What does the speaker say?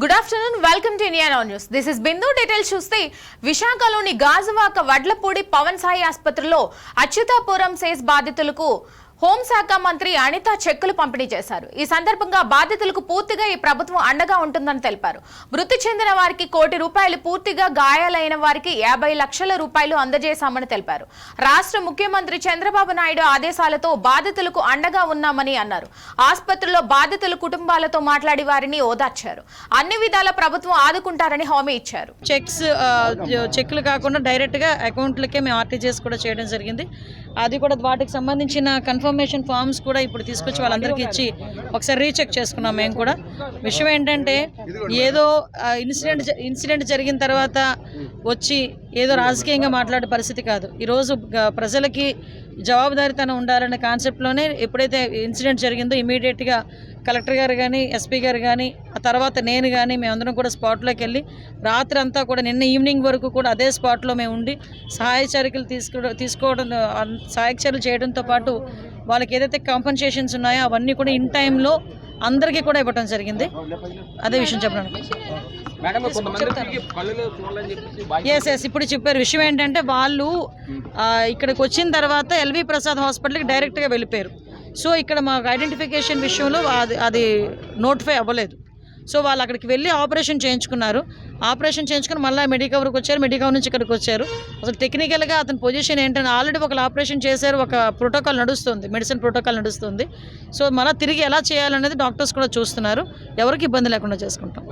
Good afternoon, welcome to India now news. This is Bindu. Details చూస్తే విశాఖలోని గాజువాక వడ్లపూడి పవన్ సాయి ఆసుపత్రిలో Atchutapuram says బాధితులకు హోంశాఖ మంత్రి అనిత చెక్కులు పంపిణీ చేశారు. ఈ సందర్భంగా బాధితులకు పూర్తిగా ఈ ప్రభుత్వం అండగా ఉంటుందని తెలిపారు. మృతి చెందిన వారికి ₹1,00,00,000, పూర్తిగా గాయాలైన వారికి ₹50 లక్షల అందజేశామని తెలిపారు. రాష్ట్ర ముఖ్యమంత్రి చంద్రబాబు నాయుడు ఆదేశాలతో బాధితులకు అండగా ఉన్నామని అన్నారు. ఆసుపత్రిలో బాధితుల కుటుంబాలతో మాట్లాడి వారిని ఓదార్చారు. అన్ని విధాల ప్రభుత్వం ఆదుకుంటారని హామీ ఇచ్చారు. చెక్లు కాకుండా డైరెక్ట్ గా అకౌంట్లకే మేము ఆర్టీజీఎస్ కూడా చేయడం జరిగింది. అది కూడా వాటికి సంబంధించిన కన్ఫర్మేషన్ ఫామ్స్ కూడా ఇప్పుడు తీసుకొచ్చి వాళ్ళందరికీ ఇచ్చి ఒకసారి రీచెక్ చేసుకున్నాం. మేము కూడా విషయం ఏంటంటే ఏదో ఇన్సిడెంట్ జరిగిన తర్వాత వచ్చి ఏదో రాజకీయంగా మాట్లాడే పరిస్థితి కాదు. ఈరోజు ప్రజలకి జవాబుదారీతనం ఉండాలనే కాన్సెప్ట్లోనే ఎప్పుడైతే ఇన్సిడెంట్ జరిగిందో ఇమీడియట్గా కలెక్టర్ గారు కానీ, ఎస్పీ గారు కానీ, ఆ తర్వాత నేను కానీ మేమందరం కూడా స్పాట్లోకి వెళ్ళి రాత్రి అంతా కూడా నిన్న ఈవినింగ్ వరకు కూడా అదే స్పాట్లో మేము ఉండి సహాయ చర్యలు చేయడంతో పాటు వాళ్ళకి ఏదైతే కాంపన్సేషన్స్ ఉన్నాయో అవన్నీ కూడా ఇన్ టైంలో అందరికీ కూడా ఇవ్వడం జరిగింది. అదే విషయం చెప్పడానికి ఎస్ ఇప్పుడు చెప్పారు. విషయం ఏంటంటే వాళ్ళు ఇక్కడికి వచ్చిన తర్వాత ఎల్వి ప్రసాద్ హాస్పిటల్కి డైరెక్ట్గా వెళ్ళిపోయారు. సో ఇక్కడ మాకు ఐడెంటిఫికేషన్ విషయంలో అది నోటిఫై అవ్వలేదు. సో వాళ్ళు అక్కడికి వెళ్ళి ఆపరేషన్ చేయించుకున్నారు. ఆపరేషన్ చేయించుకుని మళ్ళీ మెడికవర్కి వచ్చారు. మెడికవర్ నుంచి ఇక్కడికి వచ్చారు. అసలు టెక్నికల్గా అతని పొజిషన్ ఏంటంటే ఆల్రెడీ ఒక ఆపరేషన్ చేశారు, ఒక ప్రోటోకాల్ నడుస్తుంది, మెడిసిన్ ప్రోటోకాల్ నడుస్తుంది. సో మళ్ళీ తిరిగి ఎలా చేయాలనేది డాక్టర్స్ కూడా చూస్తున్నారు. ఎవరికి ఇబ్బంది లేకుండా చేసుకుంటాం.